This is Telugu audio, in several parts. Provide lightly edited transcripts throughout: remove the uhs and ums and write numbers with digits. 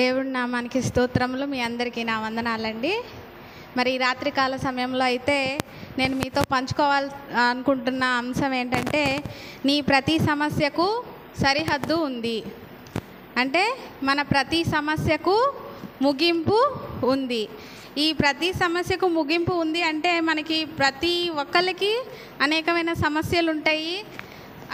దేవుడి నామానికి స్తోత్రములు. మీ అందరికీ నా వందనాలండి. మరి ఈ రాత్రికాల సమయంలో అయితే నేను మీతో పంచుకోవాలనుకుంటున్న అంశం ఏంటంటే, నీ ప్రతి సమస్యకు సరిహద్దు ఉంది. అంటే మన ప్రతి సమస్యకు ముగింపు ఉంది. ఈ ప్రతి సమస్యకు ముగింపు ఉంది అంటే మనకి ప్రతి ఒక్కరికి అనేకమైన సమస్యలు ఉంటాయి,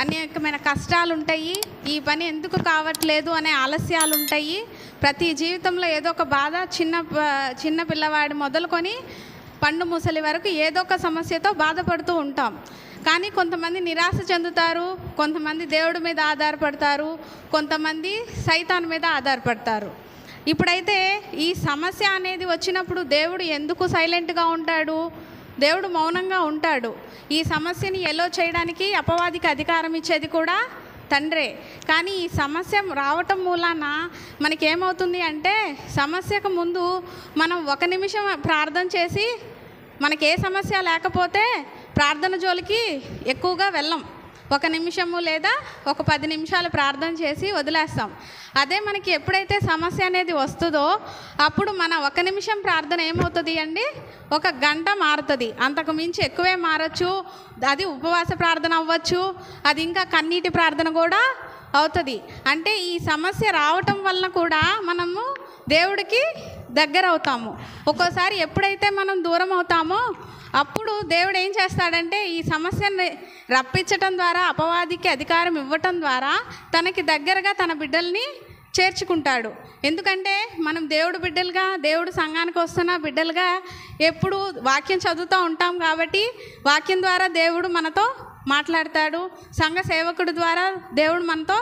అనేకమైన కష్టాలు ఉంటాయి. ఈ పని ఎందుకు కావట్లేదు అనే ఆలస్యాలు ఉంటాయి. ప్రతి జీవితంలో ఏదో ఒక బాధ, చిన్న పిల్లవాడి మొదలుకొని పండు ముసలి వరకు ఏదో ఒక సమస్యతో బాధపడుతూ ఉంటాం. కానీ కొంతమంది నిరాశ చెందుతారు, కొంతమంది దేవుడి మీద ఆధారపడతారు, కొంతమంది సైతాన్ మీద ఆధారపడతారు. ఇప్పుడైతే ఈ సమస్య అనేది వచ్చినప్పుడు దేవుడు ఎందుకు సైలెంట్గా ఉంటాడు? దేవుడు మౌనంగా ఉంటాడు. ఈ సమస్యని ఎలో చేయడానికి అపవాదికి అధికారం ఇచ్చేది కూడా తండ్రే. కానీ ఈ సమస్య రావటం మూలాన మనకేమవుతుంది అంటే, సమస్యకు ముందు మనం 1 నిమిషం ప్రార్థన చేసి, మనకే సమస్య లేకపోతే ప్రార్థన జోలికి ఎక్కువగా వెళ్ళం. 1 నిమిషము లేదా ఒక 10 నిమిషాలు ప్రార్థన చేసి వదిలేస్తాం. అదే మనకి ఎప్పుడైతే సమస్య అనేది వస్తుందో అప్పుడు మన 1 నిమిషం ప్రార్థన ఏమవుతుంది అండి, 1 గంట మారుతుంది. అంతకు మించి ఎక్కువే మారచ్చు. అది ఉపవాస ప్రార్థన అవ్వచ్చు, అది ఇంకా కన్నీటి ప్రార్థన కూడా అవుతుంది. అంటే ఈ సమస్య రావటం వలన కూడా మనము దేవుడికి దగ్గర అవుతాము. ఒక్కోసారి ఎప్పుడైతే మనం దూరం అవుతామో అప్పుడు దేవుడు ఏం చేస్తాడంటే, ఈ సమస్యను రప్పించటం ద్వారా, అపవాదికి అధికారం ఇవ్వటం ద్వారా తనకి దగ్గరగా తన బిడ్డల్ని చేర్చుకుంటాడు. ఎందుకంటే మనం దేవుడు బిడ్డలుగా, దేవుడు సంఘానికి వస్తున్న బిడ్డలుగా ఎప్పుడు వాక్యం చదువుతూ ఉంటాం కాబట్టి వాక్యం ద్వారా దేవుడు మనతో మాట్లాడతాడు. సంఘ సేవకుడి ద్వారా దేవుడు మనతో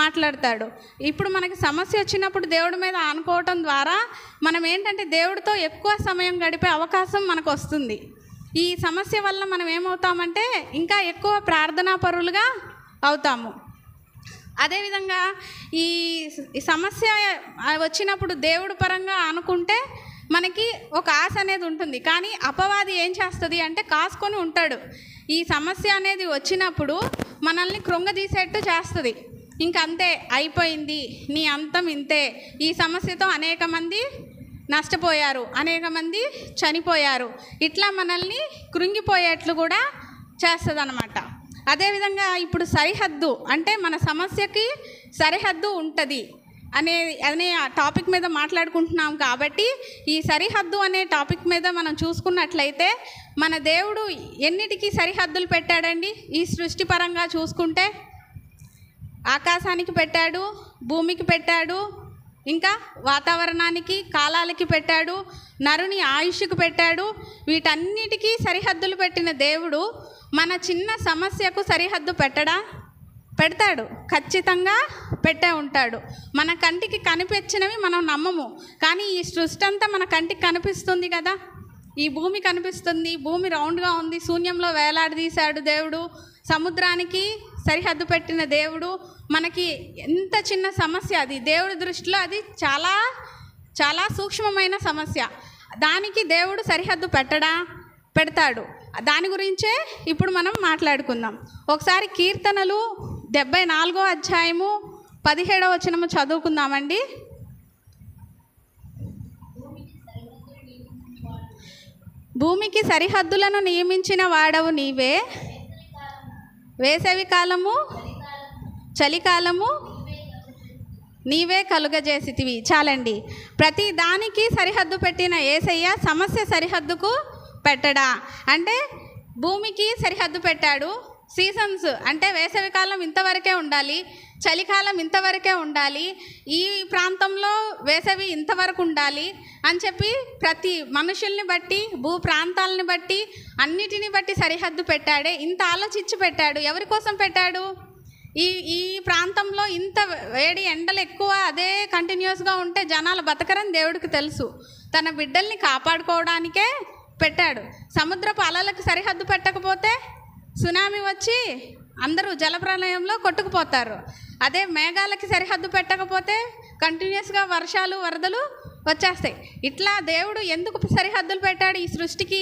మాట్లాడతాడు. ఇప్పుడు మనకి సమస్య వచ్చినప్పుడు దేవుడి మీద ఆనుకోవటం ద్వారా మనం ఏంటంటే దేవుడితో ఎక్కువ సమయం గడిపే అవకాశం మనకు వస్తుంది. ఈ సమస్య వల్ల మనం ఏమవుతామంటే ఇంకా ఎక్కువ ప్రార్థనా పరులుగా అవుతాము. అదేవిధంగా ఈ సమస్య వచ్చినప్పుడు దేవుడి పరంగా అనుకుంటే మనకి ఒక ఆశ అనేది ఉంటుంది. కానీ అపవాది ఏం చేస్తుంది అంటే కాసుకొని ఉంటాడు. ఈ సమస్య అనేది వచ్చినప్పుడు మనల్ని కృంగదీసేట్టు చేస్తుంది. ఇంకంతే, అయిపోయింది, నీ అంతం ఇంతే, ఈ సమస్యతో అనేక మంది నష్టపోయారు, అనేక మంది చనిపోయారు, ఇట్లా మనల్ని కృంగిపోయేట్లు కూడా చేస్తుంది అన్నమాట. అదేవిధంగా ఇప్పుడు సరిహద్దు అంటే మన సమస్యకి సరిహద్దు ఉంటుంది అనే టాపిక్ మీద మాట్లాడుకుంటున్నాం. కాబట్టి ఈ సరిహద్దు అనే టాపిక్ మీద మనం చూసుకున్నట్లయితే మన దేవుడు ఎన్నిటికీ సరిహద్దులు పెట్టాడండి? ఈ సృష్టి పరంగా చూసుకుంటే ఆకాశానికి పెట్టాడు, భూమికి పెట్టాడు, ఇంకా వాతావరణానికి, కాలాలకి పెట్టాడు, నరుని ఆయుష్కు పెట్టాడు. వీటన్నిటికీ సరిహద్దులు పెట్టిన దేవుడు మన చిన్న సమస్యకు సరిహద్దు పెడతాడు. ఖచ్చితంగా పెట్టే ఉంటాడు. మన కంటికి కనిపించినవి మనం నమ్మము, కానీ ఈ సృష్టి అంతా మన కంటికి కనిపిస్తుంది కదా. ఈ భూమి కనిపిస్తుంది, భూమి రౌండ్గా ఉంది, శూన్యంలో వేలాడదీశాడు దేవుడు. సముద్రానికి సరిహద్దు పెట్టిన దేవుడు. మనకి ఎంత చిన్న సమస్య అది, దేవుడి దృష్టిలో అది చాలా చాలా సూక్ష్మమైన సమస్య. దానికి దేవుడు సరిహద్దు పెడతాడు. దాని గురించే ఇప్పుడు మనం మాట్లాడుకుందాం. ఒకసారి కీర్తనలు 74వ అధ్యాయము 17వ వచనము చదువుకుందామండి. భూమికి సరిహద్దులను నియమించిన వాడవు నీవే, వేసవి కాలము చలికాలము నీవే కలుగజేసితివి. చాలండి. ప్రతి దానికి సరిహద్దు పెట్టిన యేసయ్య సమస్య సరిహద్దుకు పెట్టడా అంటే భూమికి సరిహద్దు పెట్టాడు. సీజన్స్ అంటే వేసవికాలం ఇంతవరకే ఉండాలి, చలికాలం ఇంతవరకే ఉండాలి, ఈ ప్రాంతంలో వేసవి ఇంతవరకు ఉండాలి అని చెప్పి ప్రతి మనుషుల్ని బట్టి, భూ ప్రాంతాలని బట్టి, అన్నిటిని బట్టి సరిహద్దు పెట్టాడే. ఇంత ఆలోచించి పెట్టాడు. ఎవరి కోసం పెట్టాడు? ఈ ప్రాంతంలో ఇంత వేడి, ఎండలు ఎక్కువ, అదే కంటిన్యూస్గా ఉంటే జనాలు బతకరని దేవుడికి తెలుసు. తన బిడ్డల్ని కాపాడుకోవడానికే పెట్టాడు. సముద్రపు అలలకు సరిహద్దు పెట్టకపోతే సునామీ వచ్చి అందరూ జలప్రలయంలో కొట్టుకుపోతారు. అదే మేఘాలకి సరిహద్దు పెట్టకపోతే కంటిన్యూస్గా వర్షాలు, వరదలు వచ్చేస్తాయి. ఇట్లా దేవుడు ఎందుకు సరిహద్దులు పెట్టాడు ఈ సృష్టికి?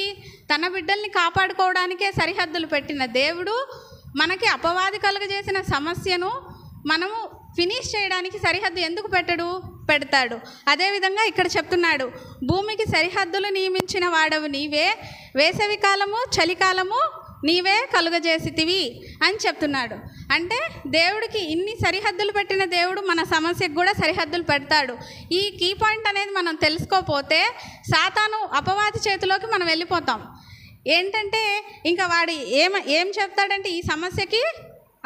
తన బిడ్డల్ని కాపాడుకోవడానికే సరిహద్దులు పెట్టిన దేవుడు మనకి అపవాది కలుగజేసిన సమస్యను మనము ఫినిష్ చేయడానికి సరిహద్దు ఎందుకు పెట్టడు? పెడతాడు. అదేవిధంగా ఇక్కడ చెప్తున్నాడు, భూమికి సరిహద్దులు నియమించిన వాడవు నీవే, వేసవి కాలము చలికాలము నీవే కలుగజేసితివి అని చెప్తున్నాడు. అంటే దేవుడికి ఇన్ని సరిహద్దులు పెట్టిన దేవుడు మన సమస్యకు కూడా సరిహద్దులు పెడతాడు. ఈ కీ పాయింట్ అనేది మనం తెలుసుకోకపోతే సాతాను అపవాది చేతిలోకి మనం వెళ్ళిపోతాం. ఏంటంటే ఇంకా వాడు ఏం చెప్తాడంటే ఈ సమస్యకి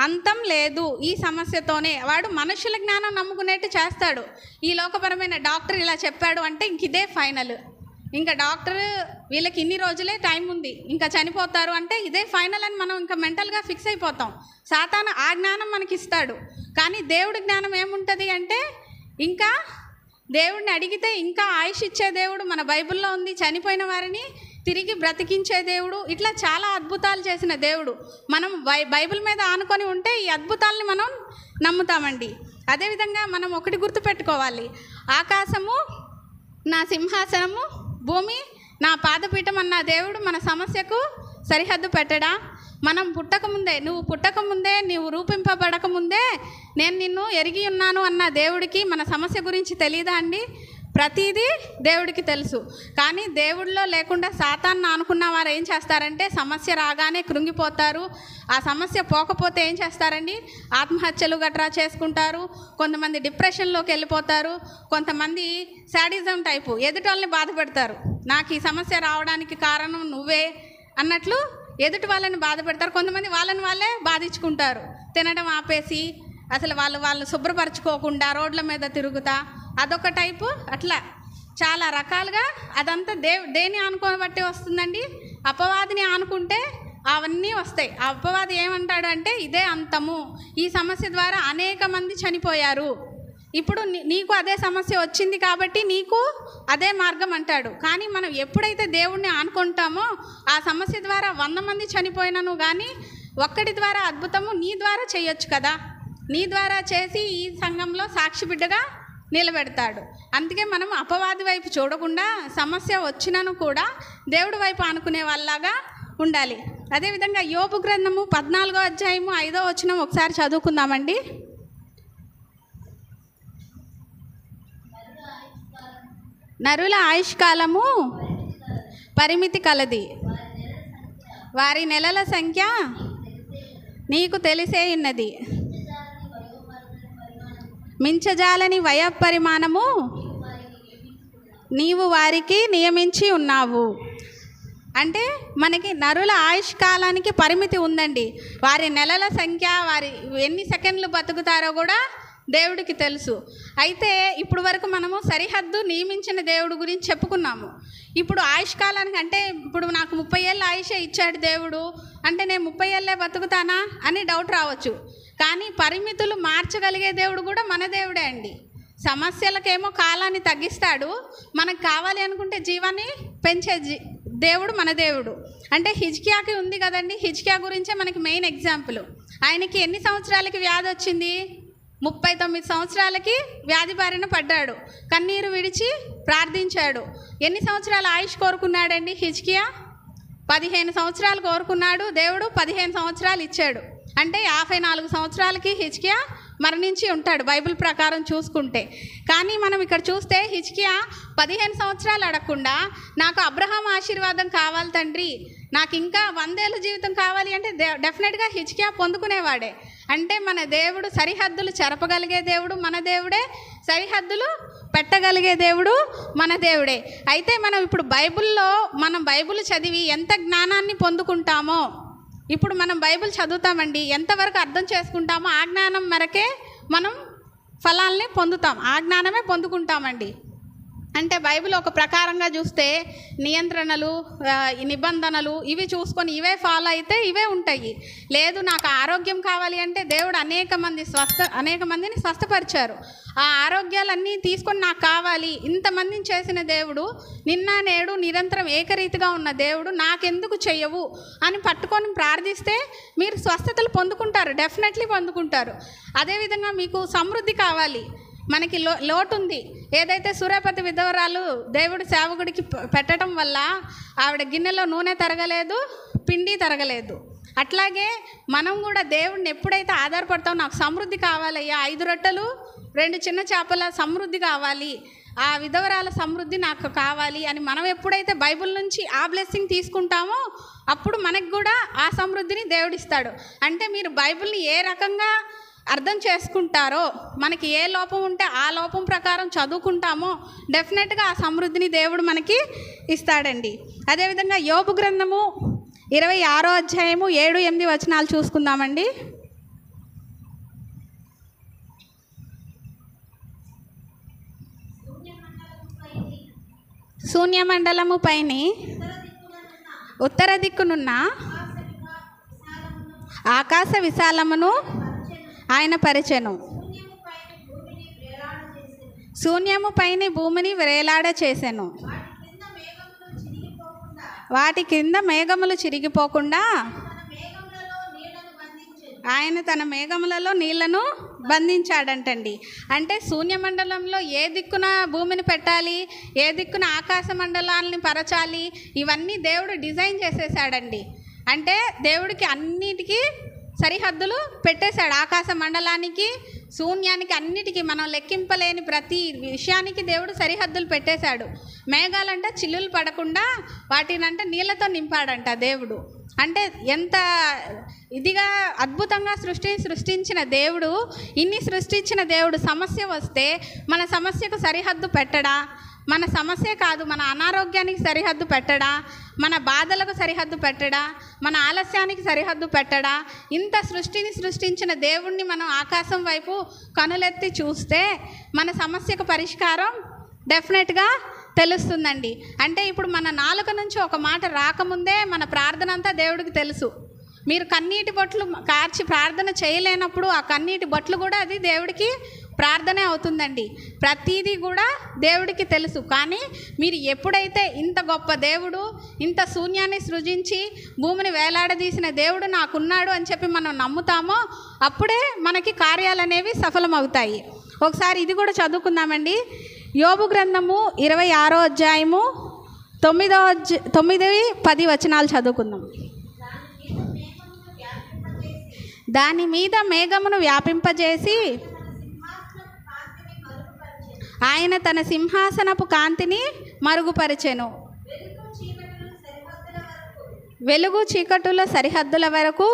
అంతం లేదు, ఈ సమస్యతోనే వాడు మనుషుల జ్ఞానం నమ్ముకునేట్టు చేస్తాడు. ఈ లోకపరమైన డాక్టర్ ఇలా చెప్పాడు అంటే ఇంక ఇదే ఫైనల్, ఇంకా డాక్టర్ వీళ్ళకి ఇన్ని రోజులే టైం ఉంది, ఇంకా చనిపోతారు అంటే ఇదే ఫైనల్ అని మనం ఇంకా మెంటల్గా ఫిక్స్ అయిపోతాం. సాతాను ఆ జ్ఞానం మనకి ఇస్తాడు. కానీ దేవుడి జ్ఞానం ఏముంటుంది అంటే ఇంకా దేవుడిని అడిగితే ఇంకా ఆయుష్ ఇచ్చే దేవుడు మన బైబిల్లో ఉంది, చనిపోయిన వారిని తిరిగి బ్రతికించే దేవుడు, ఇట్లా చాలా అద్భుతాలు చేసిన దేవుడు. మనం బైబిల్ మీద ఆనుకొని ఉంటే ఈ అద్భుతాలని మనం నమ్ముతామండి. అదేవిధంగా మనం ఒకటి గుర్తుపెట్టుకోవాలి, ఆకాశము నా సింహాసనము, భూమి నా పాదపీఠం అన్న దేవుడు మన సమస్యకు సరిహద్దు పెట్టడా? మనం పుట్టకముందే, నువ్వు పుట్టకముందే, నువ్వు రూపింపబడకముందే నేను నిన్ను ఎరిగి ఉన్నాను అన్న దేవుడికి మన సమస్య గురించి తెలియదా అండి? ప్రతిదీ దేవుడికి తెలుసు. కానీ దేవుడిలో లేకుండా సాతాన్ని అనుకున్న వారు ఏం చేస్తారంటే సమస్య రాగానే కృంగిపోతారు. ఆ సమస్య పోకపోతే ఏం చేస్తారండి, ఆత్మహత్యలు గట్రా చేసుకుంటారు. కొంతమంది డిప్రెషన్లోకి వెళ్ళిపోతారు. కొంతమంది శాడిజం టైపు ఎదుటి బాధ పెడతారు. నాకు ఈ సమస్య రావడానికి కారణం నువ్వే అన్నట్లు ఎదుటి వాళ్ళని బాధ పెడతారు. కొంతమంది వాళ్ళని వాళ్ళే బాధించుకుంటారు, తినడం ఆపేసి అసలు వాళ్ళు శుభ్రపరచుకోకుండా రోడ్ల మీద తిరుగుతా, అదొక టైపు. అట్లా చాలా రకాలుగా అదంతా దేని ఆనుకోబట్టి వస్తుందండి, అపవాదిని ఆనుకుంటే అవన్నీ వస్తాయి. ఆ అపవాది ఏమంటాడు అంటే ఇదే అంతము, ఈ సమస్య ద్వారా అనేక మంది చనిపోయారు, ఇప్పుడు నీకు అదే సమస్య వచ్చింది కాబట్టి నీకు అదే మార్గం అంటాడు. కానీ మనం ఎప్పుడైతే దేవుణ్ణి ఆనుకుంటామో ఆ సమస్య ద్వారా 100 మంది చనిపోయినను కానీ ఒక్కడి ద్వారా అద్భుతము నీ ద్వారా చేయొచ్చు కదా, నీ ద్వారా చేసి ఈ సంఘంలో సాక్షి బిడ్డగా నిలబెడతాడు. అందుకే మనం అపవాది వైపు చూడకుండా సమస్య వచ్చినను కూడా దేవుడి వైపు ఆనుకునే వాళ్ళలాగా ఉండాలి. అదేవిధంగా యోబు గ్రంథము 14వ అధ్యాయము 5వ వచనం ఒకసారి చదువుకుందామండి. నరుల ఆయుష్కాలము పరిమితి కలది, వారి నెలల సంఖ్య నీకు తెలిసే ఉన్నది, మించజాలని వయ పరిమాణము నీవు వారికి నియమించి ఉన్నావు. అంటే మనకి నరుల ఆయుష్కాలానికి పరిమితి ఉందండి. వారి నెలల సంఖ్య, వారి ఎన్ని సెకండ్లు బతుకుతారో కూడా దేవుడికి తెలుసు. అయితే ఇప్పుడు వరకు మనము సరిహద్దు నియమించిన దేవుడు గురించి చెప్పుకున్నాము. ఇప్పుడు ఆయుష్కాలానికి అంటే ఇప్పుడు నాకు 30 ఏళ్ళ ఆయుషే ఇచ్చాడు దేవుడు అంటే నేను 30 ఏళ్ళే బతుకుతానా అని డౌట్ రావచ్చు. కానీ పరిమితులు మార్చగలిగే దేవుడు కూడా మన దేవుడే అండి. సమస్యలకేమో కాలాన్ని తగ్గిస్తాడు, మనకు కావాలి అనుకుంటే జీవాన్ని పెంచే దేవుడు మన దేవుడు. అంటే హిజ్కియాకి ఉంది కదండి, హిజ్కియా గురించే మనకి మెయిన్ ఎగ్జాంపుల్. ఆయనకి ఎన్ని సంవత్సరాలకి వ్యాధి వచ్చింది? 39 సంవత్సరాలకి వ్యాధి బారిన పడ్డాడు, కన్నీరు విడిచి ప్రార్థించాడు. ఎన్ని సంవత్సరాల ఆయుష్ కోరుకున్నాడండి హిజ్కియా? 15 సంవత్సరాలు కోరుకున్నాడు, దేవుడు 15 సంవత్సరాలు ఇచ్చాడు. అంటే 54 సంవత్సరాలకి హిజ్కియా మరణించి ఉంటాడు బైబిల్ ప్రకారం చూసుకుంటే. కానీ మనం ఇక్కడ చూస్తే హిజ్కియా 15 సంవత్సరాలు అడగకుండా నాకు అబ్రహాం ఆశీర్వాదం కావాలి తండ్రి, నాకు ఇంకా 100 ఏళ్ళ జీవితం కావాలి అంటే డెఫినెట్గా హిజ్కియా పొందుకునేవాడే. అంటే మన దేవుడు సరిహద్దులు చెరపగలిగే దేవుడు మన దేవుడే, సరిహద్దులు పెట్టగలిగే దేవుడు మన దేవుడే. అయితే మనం ఇప్పుడు మనం బైబిల్ చదివి ఎంత జ్ఞానాన్ని పొందుకుంటామో, ఇప్పుడు మనం బైబిల్ చదువుతామండి, ఎంతవరకు అర్థం చేసుకుంటామో ఆ జ్ఞానం మేరకే మనం ఫలాల్ని పొందుతాం, ఆ జ్ఞానమే పొందుకుంటామండి. అంటే బైబిల్ ఒక ప్రకారంగా చూస్తే నియంత్రణలు, నిబంధనలు ఇవి చూసుకొని ఇవే ఫాలో అయితే ఇవే ఉంటాయి. లేదు నాకు ఆరోగ్యం కావాలి అంటే దేవుడు అనేక మందిని స్వస్థపరిచారు. ఆ ఆరోగ్యాలన్నీ తీసుకొని నాకు కావాలి, ఇంతమందిని చేసిన దేవుడు నిన్న నేడు నిరంతరం ఏకరీతిగా ఉన్న దేవుడు నాకెందుకు చెయ్యవు అని పట్టుకొని ప్రార్థిస్తే మీరు స్వస్థతలు పొందుకుంటారు, డెఫినెట్లీ పొందుకుంటారు. అదేవిధంగా మీకు సమృద్ధి కావాలి, మనకి లోటు ఉంది. ఏదైతే సూర్యపతి విధవరాలు దేవుడి సేవకుడికి పెట్టడం వల్ల ఆవిడ గిన్నెలో నూనె తరగలేదు, పిండి తరగలేదు. అట్లాగే మనం కూడా దేవుడిని ఎప్పుడైతే ఆధారపడతామో నాకు సమృద్ధి కావాలయ్యా, 5 రొట్టెలు 2 చిన్న చేపల సమృద్ధి కావాలి, ఆ విధవరాల సమృద్ధి నాకు కావాలి అని మనం ఎప్పుడైతే బైబిల్ నుంచి ఆ బ్లెస్సింగ్ తీసుకుంటామో అప్పుడు మనకు కూడా ఆ సమృద్ధిని దేవుడిస్తాడు. అంటే మీరు బైబిల్ని ఏ రకంగా అర్థం చేసుకుంటారో, మనకి ఏ లోపం ఉంటే ఆ లోపం ప్రకారం చదువుకుంటామో డెఫినెట్గా ఆ సమృద్ధిని దేవుడు మనకి ఇస్తాడండి. అదేవిధంగా యోబు గ్రంథము 26వ అధ్యాయము 7-8 వచనాలు చూసుకుందామండి. శూన్యమండలము పైని ఉత్తర దిక్కునున్న ఆకాశ విశాలమును ఆయన పరిచెను. శూన్యము పైన భూమిని వేలాడ చేసెను. వాటి క్రింద మేఘములు చిరిగిపోకుండా ఆయన తన మేఘములలో నీళ్లను బంధించాడంటండి. అంటే శూన్యమండలంలో ఏ దిక్కున భూమిని పెట్టాలి, ఏ దిక్కున ఆకాశ మండలాన్ని పరచాలి, ఇవన్నీ దేవుడు డిజైన్ చేసేసాడండి. అంటే దేవుడికి అన్నిటికీ సరిహద్దులు పెట్టేశాడు. ఆకాశ మండలానికి, శూన్యానికి, అన్నిటికీ మనం లెక్కింపలేని ప్రతి విషయానికి దేవుడు సరిహద్దులు పెట్టేశాడు. మేఘాలంట చిల్లులు పడకుండా వాటినంట నీళ్ళతో నింపాడంట దేవుడు. అంటే ఎంత ఇదిగా అద్భుతంగా సృష్టించిన దేవుడు, ఇన్ని సృష్టించిన దేవుడు సమస్య వస్తే మన సమస్యకు సరిహద్దు పెట్టడా? మన సమస్య కాదు, మన అనారోగ్యానికి సరిహద్దు పెట్టడా? మన బాధలకు సరిహద్దు పెట్టడా? మన ఆలస్యానికి సరిహద్దు పెట్టడా? ఇంత సృష్టించిన దేవుణ్ణి మనం ఆకాశం వైపు కనులెత్తి చూస్తే మన సమస్యకు పరిష్కారం డెఫినెట్గా తెలుస్తుందండి. అంటే ఇప్పుడు మన నాలుక నుంచి ఒక మాట రాకముందే మన ప్రార్థన అంతా దేవుడికి తెలుసు. మీరు కన్నీటి బొట్లు కార్చి ప్రార్థన చేయలేనప్పుడు ఆ కన్నీటి బొట్లు కూడా అది దేవుడికి ప్రార్థనే అవుతుందండి. ప్రతిదీ కూడా దేవుడికి తెలుసు. కానీ మీరు ఎప్పుడైతే ఇంత గొప్ప దేవుడు, ఇంత శూన్యాన్ని సృజించి భూమిని వేలాడదీసిన దేవుడు నాకున్నాడు అని చెప్పి మనం నమ్ముతామో అప్పుడే మనకి కార్యాలు అనేవి సఫలమవుతాయి. ఒకసారి ఇది కూడా చదువుకుందామండి. యోబు గ్రంథము 26వ అధ్యాయము 9-10 వచనాలు చదువుకుందాం. దాని మీద మేఘమును వ్యాపింపజేసి ఆయన తన సింహాసనపు కాంతిని మరుగుపరిచెను. వెలుగు చీకటుల సరిహద్దుల వరకు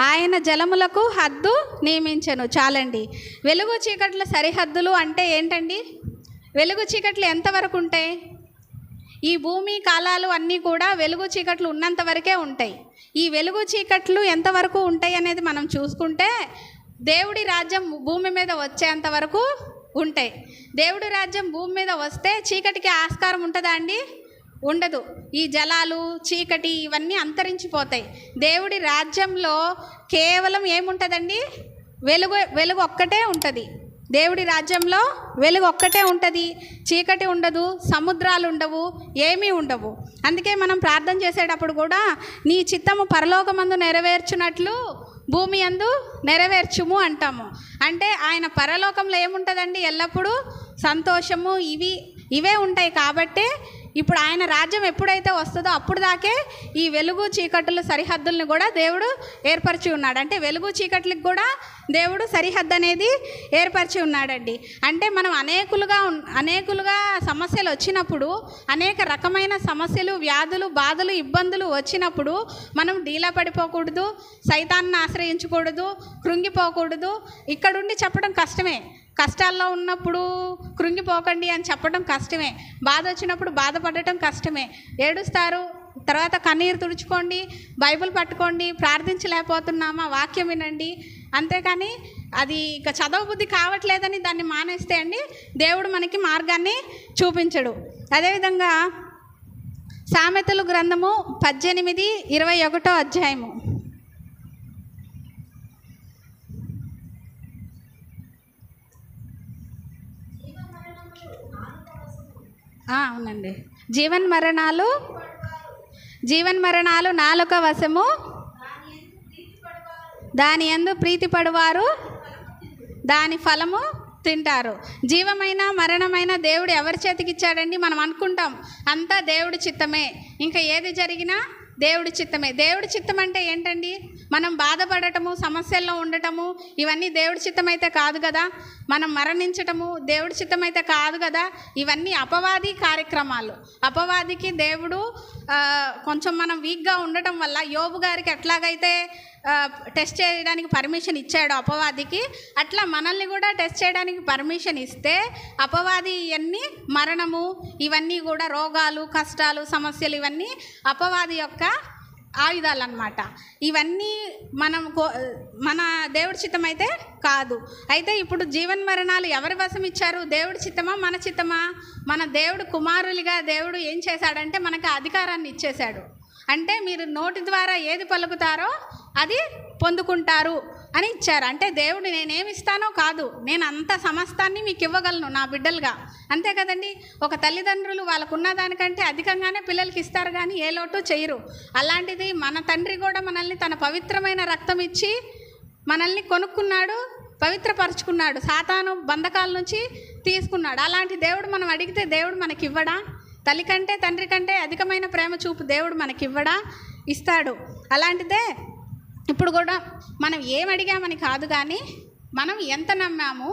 ఆయన జలములకు హద్దు నియమించెను. చాలండి. వెలుగు చీకట్ల సరిహద్దులు అంటే ఏంటండి? వెలుగు చీకట్లు ఎంతవరకు ఉంటాయి? ఈ భూమి కాలాలు అన్నీ కూడా వెలుగు చీకట్లు ఉన్నంత వరకే ఉంటాయి. ఈ వెలుగు చీకట్లు ఎంతవరకు ఉంటాయి అనేది మనం చూసుకుంటే దేవుడి రాజ్యం భూమి మీద వచ్చేంత వరకు ఉంటాయి. దేవుడి రాజ్యం భూమి మీద వస్తే చీకటికి ఆస్కారం ఉంటుందా అండి? ఉండదు. ఈ జలాలు, చీకటి ఇవన్నీ అంతరించిపోతాయి. దేవుడి రాజ్యంలో కేవలం ఏముంటుందండి? వెలుగు ఒక్కటే ఉంటుంది. దేవుడి రాజ్యంలో వెలుగు ఒక్కటే ఉంటుంది. చీకటి ఉండదు, సముద్రాలు ఉండవు, ఏమీ ఉండవు. అందుకే మనం ప్రార్థన చేసేటప్పుడు కూడా నీ చిత్తము పరలోకమందు నెరవేర్చున్నట్లు భూమి యందు నెరవేర్చుము అంటాము. అంటే ఆయన పరలోకంలో ఏముంటుందండి? ఎల్లప్పుడూ సంతోషము ఇవే ఉంటాయి. కాబట్టి ఇప్పుడు ఆయన రాజ్యం ఎప్పుడైతే వస్తుందో అప్పుడు దాకే ఈ వెలుగు చీకటుల సరిహద్దుల్ని కూడా దేవుడు ఏర్పరిచి ఉన్నాడు. అంటే వెలుగు చీకట్లకు కూడా దేవుడు సరిహద్దు అనేది ఏర్పరిచి ఉన్నాడండి. అంటే మనం అనేకులుగా సమస్యలు వచ్చినప్పుడు, అనేక రకమైన సమస్యలు, వ్యాధులు, బాధలు, ఇబ్బందులు వచ్చినప్పుడు మనం డీలా పడిపోకూడదు, సైతాన్ని ఆశ్రయించకూడదు, కృంగిపోకూడదు. ఇక్కడుండి చెప్పడం కష్టమే. కష్టాల్లో ఉన్నప్పుడు కృంగిపోకండి అని చెప్పడం కష్టమే. బాధ వచ్చినప్పుడు బాధపడటం కష్టమే. ఏడుస్తారు, తర్వాత కన్నీరు తుడుచుకోండి, బైబిల్ పట్టుకోండి, ప్రార్థించలేకపోతున్నామా వాక్యం వినండి. అంతేకాని అది ఇక చదవబుద్ధి కావట్లేదని దాన్ని మానేస్తే అండి దేవుడు మనకి మార్గాన్ని చూపించడు. అదేవిధంగా సామెతలు గ్రంథము 18-21 అధ్యాయము. అవునండి. జీవన్మరణాలు నాలుక వశము, దాని యందు ప్రీతిపడువారు దాని ఫలము తింటారు. జీవమైన మరణమైన దేవుడు ఎవరి చేతికి ఇచ్చాడండి? మనం అనుకుంటాం అంతా దేవుడి చిత్తమే, ఇంకా ఏది జరిగినా దేవుడి చిత్తమే. దేవుడి చిత్తం అంటే ఏంటండి? మనం బాధపడటము, సమస్యల్లో ఉండటము, ఇవన్నీ దేవుడి చిత్తం అయితే కాదు కదా. మనం మరణించటము దేవుడి చిత్తం అయితే కాదు కదా. ఇవన్నీ అపవాది కార్యక్రమాలు. అపవాదికి దేవుడు కొంచెం మనం వీక్గా ఉండటం వల్ల యోబు గారికి ఎట్లాగైతే టెస్ట్ చేయడానికి పర్మిషన్ ఇచ్చాడు అపవాదికి, అట్లా మనల్ని కూడా టెస్ట్ చేయడానికి పర్మిషన్ ఇస్తే అపవాది ఇవన్నీ మరణము, ఇవన్నీ కూడా రోగాలు, కష్టాలు, సమస్యలు, ఇవన్నీ అపవాది యొక్క ఆయుధాలు అన్నమాట. ఇవన్నీ మన దేవుడి చిత్తం అయితే కాదు. అయితే ఇప్పుడు జీవన్మరణాలు ఎవరి వశం ఇచ్చారు? దేవుడి చిత్తమా మన చిత్తమా? మన దేవుడు కుమారులుగా దేవుడు ఏం చేశాడంటే మనకు అధికారాన్ని ఇచ్చేశాడు. అంటే మీరు నోటి ద్వారా ఏది పలుకుతారో అది పొందుకుంటారు అని ఇచ్చారు. అంటే దేవుడు నేనేమి ఇస్తానో కాదు, నేను అంత సమస్తాన్ని మీకు ఇవ్వగలను నా బిడ్డలుగా, అంతే కదండి. ఒక తల్లిదండ్రులు వాళ్ళకున్న దానికంటే అధికంగానే పిల్లలకి ఇస్తారు కానీ ఏ లోటు చేయరు. అలాంటిది మన తండ్రి కూడా మనల్ని తన పవిత్రమైన రక్తం ఇచ్చి మనల్ని కొనుక్కున్నాడు, పవిత్రపరుచుకున్నాడు, సాతాను బంధకాల నుంచి తీసుకున్నాడు. అలాంటి దేవుడు మనం అడిగితే దేవుడు మనకి ఇవ్వడా? తల్లి కంటే తండ్రి కంటే అధికమైన ప్రేమ చూపు దేవుడు మనకి ఇవ్వడా? ఇస్తాడు. అలాంటిదే ఇప్పుడు కూడా మనం ఏం అడిగామని కాదు కానీ మనం ఎంత నమ్మాము,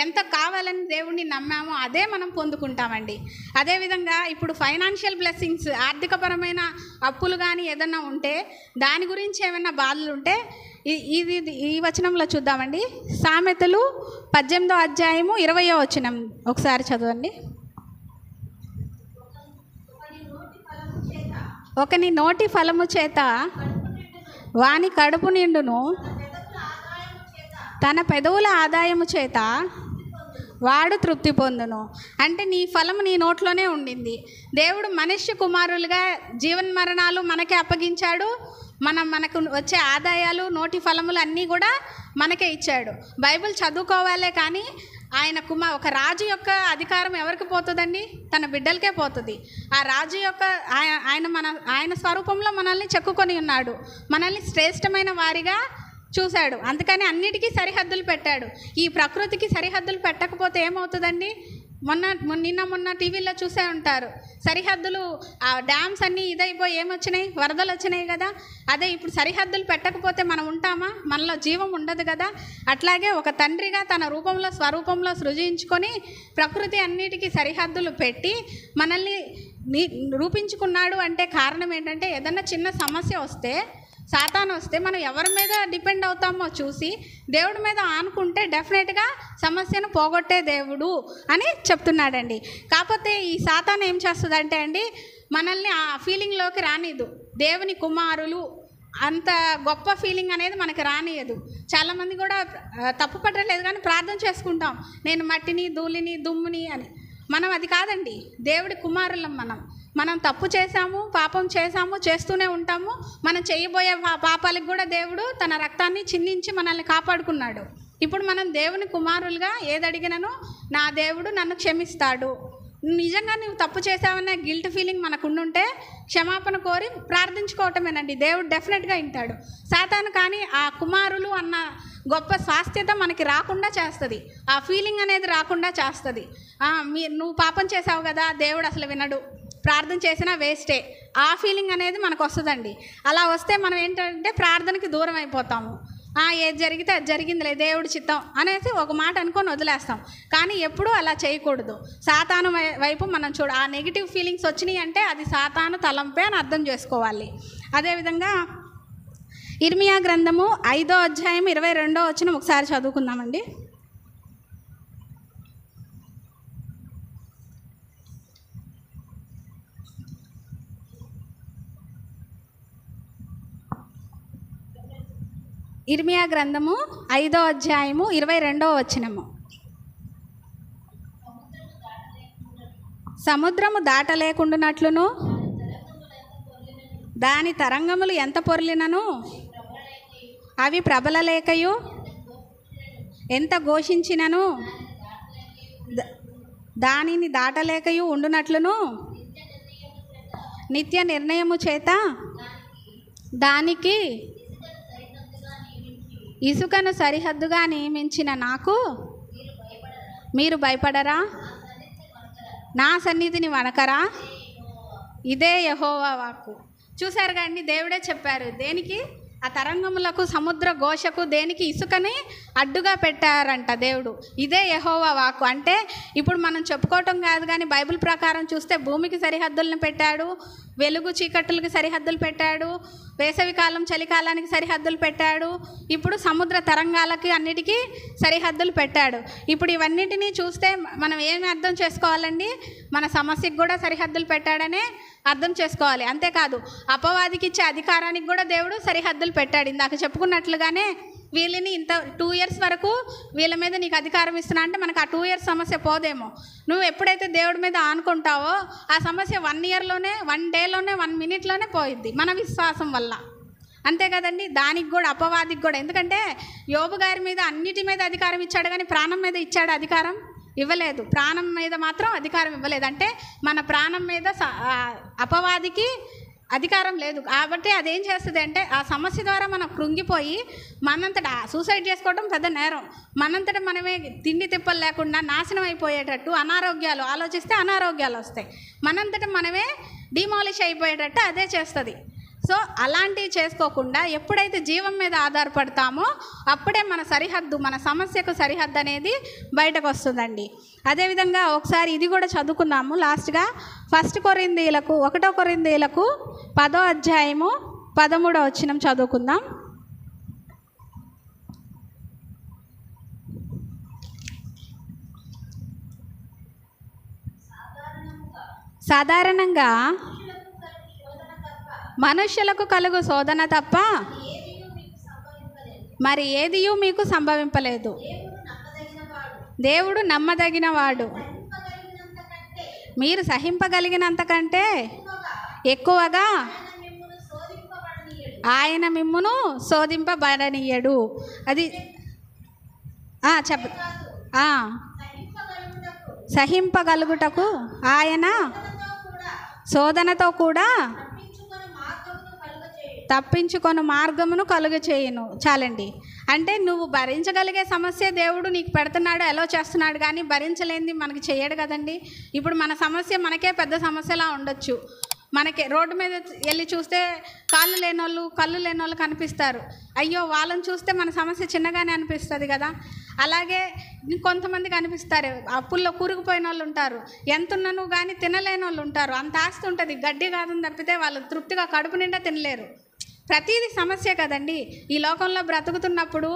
ఎంత కావాలని దేవుడిని నమ్మామో అదే మనం పొందుకుంటామండి. అదేవిధంగా ఇప్పుడు ఫైనాన్షియల్ బ్లెస్సింగ్స్, ఆర్థికపరమైన అప్పులు కానీ ఏదన్నా ఉంటే, దాని గురించి ఏమైనా బాధలు ఉంటే ఈ వచనంలో చూద్దామండి. సామెతలు 18వ అధ్యాయము 20వ వచనం ఒకసారి చదవండి. ఒకని నోటి ఫలము చేత వాని కడుపు నిండును, తన పెదవుల ఆదాయము చేత వాడు తృప్తి పొందును. అంటే నీ ఫలము నీ నోట్లోనే ఉండింది. దేవుడు మనుష్య కుమారులుగా జీవన్మరణాలు మనకే అప్పగించాడు. మనకు వచ్చే ఆదాయాలు, నోటి ఫలములు అన్నీ కూడా మనకే ఇచ్చాడు. బైబిల్ చదువుకోవాలే కానీ ఒక రాజు యొక్క అధికారం ఎవరికి పోతుందండి? తన బిడ్డలకే పోతుంది. ఆ రాజు యొక్క ఆయన స్వరూపంలో మనల్ని చెక్కుకొని ఉన్నాడు, మనల్ని శ్రేష్టమైన వారిగా చూశాడు. అందుకని అన్నిటికీ సరిహద్దులు పెట్టాడు. ఈ ప్రకృతికి సరిహద్దులు పెట్టకపోతే ఏమవుతుందండి? మొన్న టీవీలో చూసే ఉంటారు, సరిహద్దులు ఆ డ్యామ్స్ అన్నీ ఇదైపోయి ఏమొచ్చినాయి? వరదలు వచ్చినాయి కదా. అదే ఇప్పుడు సరిహద్దులు పెట్టకపోతే మనం ఉంటామా? మనలో జీవం ఉండదు కదా. అట్లాగే ఒక తండ్రిగా తన రూపంలో స్వరూపంలో సృజించుకొని ప్రకృతి అన్నిటికీ సరిహద్దులు పెట్టి మనల్ని రూపించుకున్నాడు. అంటే కారణం ఏంటంటే ఏదన్నా చిన్న సమస్య వస్తే, సాతాను వస్తే మనం ఎవరి మీద డిపెండ్ అవుతామో చూసి దేవుడి మీద ఆనుకుంటే డెఫినెట్గా సమస్యను పోగొట్టే దేవుడు అని చెప్తున్నాడండి. కాకపోతే ఈ సాతాను ఏం చేస్తుందంటే అండి, మనల్ని ఆ ఫీలింగ్లోకి రానిదు. దేవుని కుమారులు అంత గొప్ప ఫీలింగ్ అనేది మనకి రానియదు. చాలామంది కూడా తప్పు పట్టలేదు కానీ ప్రార్థన చేసుకుంటాం, నేను మట్టిని, ధూళిని, దుమ్ముని అని. మనం అది కాదండి, దేవుడి కుమారులం. మనం తప్పు చేశాము, పాపం చేశాము, చేస్తూనే ఉంటాము. మనం చేయబోయే పాపాలకు కూడా దేవుడు తన రక్తాన్ని చిందించి మనల్ని కాపాడుకున్నాడు. ఇప్పుడు మనం దేవుని కుమారులుగా ఏదడిగినను నా దేవుడు నన్ను క్షమిస్తాడు. నిజంగా నువ్వు తప్పు చేసావనే గిల్ట్ ఫీలింగ్ మనకు ఉండుంటే క్షమాపణ కోరి ప్రార్థించుకోవటమేనండి, దేవుడు డెఫినెట్గా వింటాడు. సాతాను కానీ ఆ కుమారులు అన్న గొప్ప స్వాస్థ్యత మనకి రాకుండా చేస్తుంది, ఆ ఫీలింగ్ అనేది రాకుండా చేస్తుంది. నువ్వు పాపం చేసావు కదా, దేవుడు అసలు వినడు, ప్రార్థన చేసినా వేస్టే, ఆ ఫీలింగ్ అనేది మనకు వస్తుందండి. అలా వస్తే మనం ఏంటంటే ప్రార్థనకి దూరం అయిపోతాము. ఏది జరిగితే అది జరిగిందిలే, దేవుడి చిత్తం అనేసి ఒక మాట అనుకొని వదిలేస్తాం. కానీ ఎప్పుడూ అలా చేయకూడదు. సాతాను వైపు మనం ఆ నెగిటివ్ ఫీలింగ్స్ వచ్చినాయి అంటే అది సాతాను తలంపే అని అర్థం చేసుకోవాలి. అదేవిధంగా ఇర్మియా గ్రంథము 5వ అధ్యాయం 22వ వచనం ఒకసారి చదువుకుందామండి. ఇర్మియా గ్రంథము 5వ అధ్యాయము 22వ వచనము. సముద్రము దాటలేకుండానట్లును దాని తరంగములు ఎంత పొర్లినను అవి ప్రబలలేకయు ఎంత ఘోషించినను దానిని దాటలేకయు ఉండునట్లును నిత్య నిర్ణయము చేత దానికి ఇసుకను సరిహద్దుగా నియమించిన నాకు మీరు భయపడరా? నా సన్నిధిని వణకరా? ఇదే యెహోవా వాక్కు. చూశారు కానీ దేవుడే చెప్పారు దేనికి, ఆ తరంగములకు సముద్ర ఘోషకు దేనికి ఇసుకని అడ్డుగా పెట్టారంట దేవుడు. ఇదే యెహోవా వాక్కు. అంటే ఇప్పుడు మనం చెప్పుకోవటం కాదు కానీ బైబిల్ ప్రకారం చూస్తే భూమికి సరిహద్దులను పెట్టాడు, వెలుగు చీకట్లకి సరిహద్దులు పెట్టాడు, వేసవికాలం చలికాలానికి సరిహద్దులు పెట్టాడు, ఇప్పుడు సముద్ర తరంగాలకి అన్నిటికీ సరిహద్దులు పెట్టాడు. ఇప్పుడు ఇవన్నిటినీ చూస్తే మనం ఏమి అర్థం చేసుకోవాలండి, మన సమస్యకు కూడా సరిహద్దులు పెట్టాడనే అర్థం చేసుకోవాలి. అంతేకాదు అపవాదికి ఇచ్చే అధికారానికి కూడా దేవుడు సరిహద్దులు పెట్టాడు. ఇందాక చెప్పుకున్నట్లుగానే వీళ్ళని ఇంత 2 years వరకు వీళ్ళ మీద నీకు అధికారం ఇస్తున్నా అంటే మనకు ఆ 2 years సమస్య పోదేమో. నువ్వు ఎప్పుడైతే దేవుడి మీద ఆనుకుంటావో ఆ సమస్య 1 yearలోనే 1 dayలోనే 1 minuteలోనే పోయిద్ది మన విశ్వాసం వల్ల. అంతే కదండి. దానికి కూడా అపవాదికి కూడా, ఎందుకంటే యోబు గారి మీద అన్నిటి మీద అధికారం ఇచ్చాడు కానీ ప్రాణం మీద ఇచ్చాడు అధికారం? ఇవ్వలేదు. ప్రాణం మీద మాత్రం అధికారం ఇవ్వలేదు. అంటే మన ప్రాణం మీద అపవాదికి అధికారం లేదు. కాబట్టి అదేం చేస్తుంది అంటే ఆ సమస్య ద్వారా మనం కృంగిపోయి మనంతటా సూసైడ్ చేసుకోవడం పెద్ద నేరం. మనంతటా మనమే తిండి తిప్పలు లేకుండా నాశనం అయిపోయేటట్టు అనారోగ్యాలు ఆలోచిస్తే అనారోగ్యాలు వస్తాయి. మనంతటా మనమే డిమాలిష్ అయిపోయేటట్టు అదే చేస్తుంది. సో అలాంటివి చేసుకోకుండా ఎప్పుడైతే జీవం మీద ఆధారపడతామో అప్పుడే మన సరిహద్దు, మన సమస్యకు సరిహద్దు అనేది బయటకు వస్తుందండి. అదేవిధంగా ఒకసారి ఇది కూడా చదువుకుందాము లాస్ట్గా. 1 కొరింథీయులకు 10వ అధ్యాయము 13వ వచనం చదువుకుందాం. సాధారణంగా మనుష్యులకు కలుగు శోధన తప్ప మరి ఏదియూ మీకు సంభవింపలేదు. దేవుడు నమ్మదగినవాడు, మీరు సహింపగలిగినంతకంటే ఎక్కువగా ఆయన మిమ్మును శోధింపబడనీయడు. అది సహింపగలుగుటకు ఆయన శోధనతో కూడా తప్పించుకొని మార్గమును కలుగచేయును. చాలండి. అంటే నువ్వు భరించగలిగే సమస్య దేవుడు నీకు పెడుతున్నాడు, ఎలా చేస్తున్నాడు, కానీ భరించలేనిది మనకి చేయడు కదండి. ఇప్పుడు మన సమస్య మనకే పెద్ద సమస్యలా ఉండొచ్చు. మనకి రోడ్డు మీద వెళ్ళి చూస్తే కాళ్ళు లేనోళ్ళు కళ్ళు లేనోళ్ళు కనిపిస్తారు. అయ్యో వాళ్ళని చూస్తే మన సమస్య చిన్నగానే అనిపిస్తుంది కదా. అలాగే కొంతమంది కనిపిస్తారు, అప్పుల్లో కూరుకుపోయిన వాళ్ళు ఉంటారు, ఎంత ఉన్నాను కానీ తినలేని వాళ్ళు ఉంటారు. అంత ఆస్తి ఉంటుంది, గడ్డి కాదని తప్పితే వాళ్ళు తృప్తిగా కడుపు నిండా తినలేరు. ప్రతిదీ సమస్య కదండి. ఈ లోకంలో బ్రతుకుతున్నప్పుడు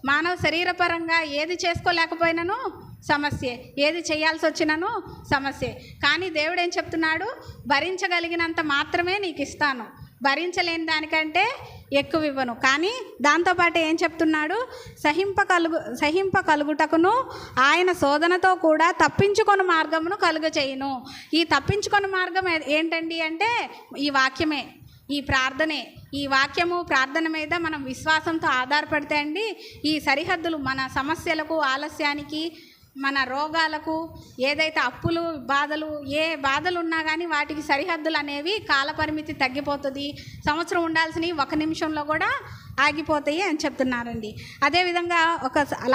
మానవ శరీరపరంగా ఏది చేసుకోలేకపోయినాను సమస్యే, ఏది చేయాల్సి వచ్చినాను సమస్యే. కానీ దేవుడు ఏం చెప్తున్నాడు, భరించగలిగినంత మాత్రమే నీకు ఇస్తాను, భరించలేని దానికంటే ఎక్కువ ఇవ్వను. కానీ దాంతోపాటు ఏం చెప్తున్నాడు, సహింపకలుగుటకును ఆయన శోధనతో కూడా తప్పించుకొని మార్గమును కలుగచేయును. ఈ తప్పించుకొని మార్గం ఏంటండి అంటే ఈ వాక్యమే, ఈ ప్రార్థనే. ఈ వాక్యము ప్రార్థన మీద మనం విశ్వాసంతో ఆధారపడితే అండి ఈ సరిహద్దులు మన సమస్యలకు, ఆలస్యానికి, మన రోగాలకు, ఏదైతే అప్పులు బాధలు ఏ బాధలు ఉన్నా కానీ వాటికి సరిహద్దులు అనేవి కాలపరిమితి తగ్గిపోతుంది. సంవత్సరం ఉండాల్సినవి 1 నిమిషంలో కూడా ఆగిపోతాయి అని చెప్తున్నారండి. అదేవిధంగా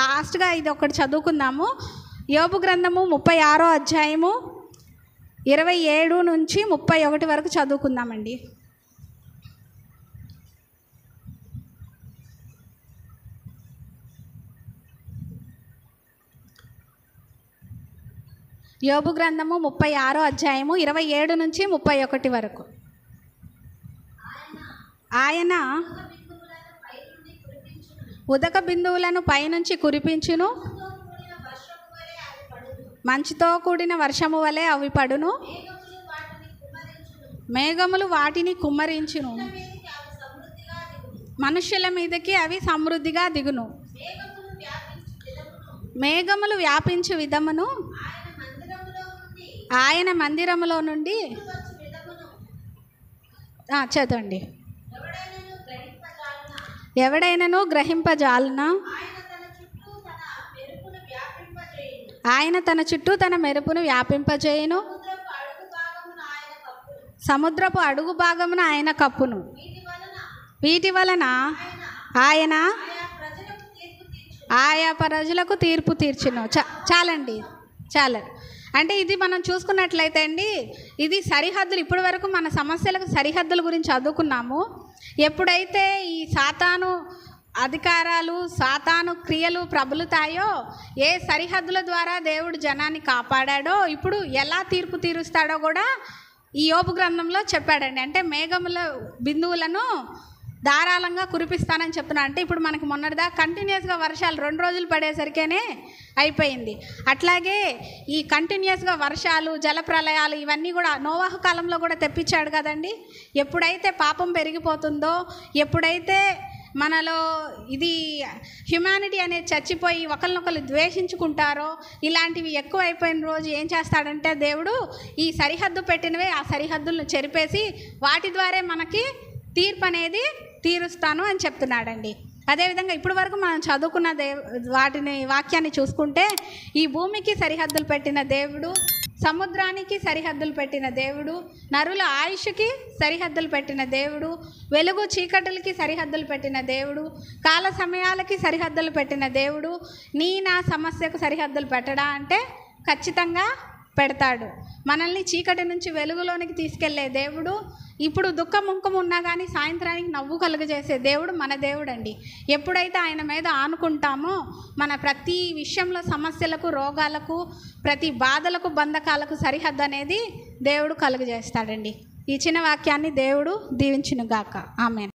లాస్ట్గా ఇది ఒకటి చదువుకుందాము. యోబు గ్రంథము 36వ అధ్యాయము 27 నుంచి 31 వరకు చదువుకుందామండి. యోబు గ్రంథము 36వ అధ్యాయము 27 నుంచి 31 వరకు. ఆయన ఉదక బిందువులను పైనుంచి కురిపించును, మంచుతో కూడిన వర్షము వలె అవి పడును, మేఘములు వాటిని కుమ్మరించును, మనుష్యుల మీదకి అవి సమృద్ధిగా దిగును. మేఘములు వ్యాపించు విధమును ఆయన మందిరములో నుండి చదవండి. ఎవడైనను గ్రహింపజాలునా ఆయన తన చుట్టూ తన మెరుపును వ్యాపింపజేయును, సముద్రపు అడుగు భాగమున ఆయన కప్పును. వీటి వలన ఆయన ఆయా ప్రజలకు తీర్పు తీర్చును. చాలండి, చాలండి. అంటే ఇది మనం చూసుకున్నట్లయితే అండి, ఇది సరిహద్దులు. ఇప్పటి వరకు మన సమస్యలకు సరిహద్దుల గురించి చదువుకున్నాము. ఎప్పుడైతే ఈ సాతాను అధికారాలు, సాతాను క్రియలు ప్రబలుతాయో, ఏ సరిహద్దుల ద్వారా దేవుడు జనాన్ని కాపాడాడో, ఇప్పుడు ఎలా తీర్పు తీరుస్తాడో కూడా ఈ యోబు గ్రంథంలో చెప్పాడండి. అంటే మేఘముల బిందువులను ధారాళంగా కురిపిస్తానని చెప్తున్నా. అంటే ఇప్పుడు మనకి మొన్నటిదా కంటిన్యూస్గా వర్షాలు 2 రోజులు పడేసరికేనే అయిపోయింది. అట్లాగే ఈ కంటిన్యూస్గా వర్షాలు, జలప్రలయాలు ఇవన్నీ కూడా నోవాహు కాలంలో కూడా తెప్పించాడు కదండి. ఎప్పుడైతే పాపం పెరిగిపోతుందో, ఎప్పుడైతే మనలో ఇది హ్యుమానిటీ అనేది చచ్చిపోయి ఒకరినొకరు ద్వేషించుకుంటారో, ఇలాంటివి ఎక్కువ అయిపోయిన రోజు ఏం చేస్తాడంటే దేవుడు ఈ సరిహద్దు పెట్టినవే ఆ సరిహద్దులను చెరిపేసి వాటి ద్వారా మనకి తీర్పు అనేది తీరుస్తాను అని చెప్తున్నాడండి. అదేవిధంగా ఇప్పుడు వరకు మనం చదువుకున్న వాక్యాన్ని చూసుకుంటే, ఈ భూమికి సరిహద్దులు పెట్టిన దేవుడు, సముద్రానికి సరిహద్దులు పెట్టిన దేవుడు, నరుల ఆయుష్కి సరిహద్దులు పెట్టిన దేవుడు, వెలుగు చీకటులకి సరిహద్దులు పెట్టిన దేవుడు, కాల సమయాలకి సరిహద్దులు పెట్టిన దేవుడు, నా సమస్యకు సరిహద్దులు పెట్టడా అంటే ఖచ్చితంగా పెడతాడు. మనల్ని చీకటి నుంచి వెలుగులోనికి తీసుకెళ్లే దేవుడు, ఇప్పుడు దుఃఖం ముఖం ఉన్నా కానీ సాయంత్రానికి నవ్వు కలుగజేసే దేవుడు మన దేవుడు అండి. ఎప్పుడైతే ఆయన మీద ఆనుకుంటామో, మన ప్రతి విషయంలో సమస్యలకు, రోగాలకు, ప్రతి బాధలకు, బంధకాలకు సరిహద్దు అనేది దేవుడు కలుగజేస్తాడండి. ఈ చిన్న వాక్యాన్ని దేవుడు దీవించునుగాక. ఆమేన్.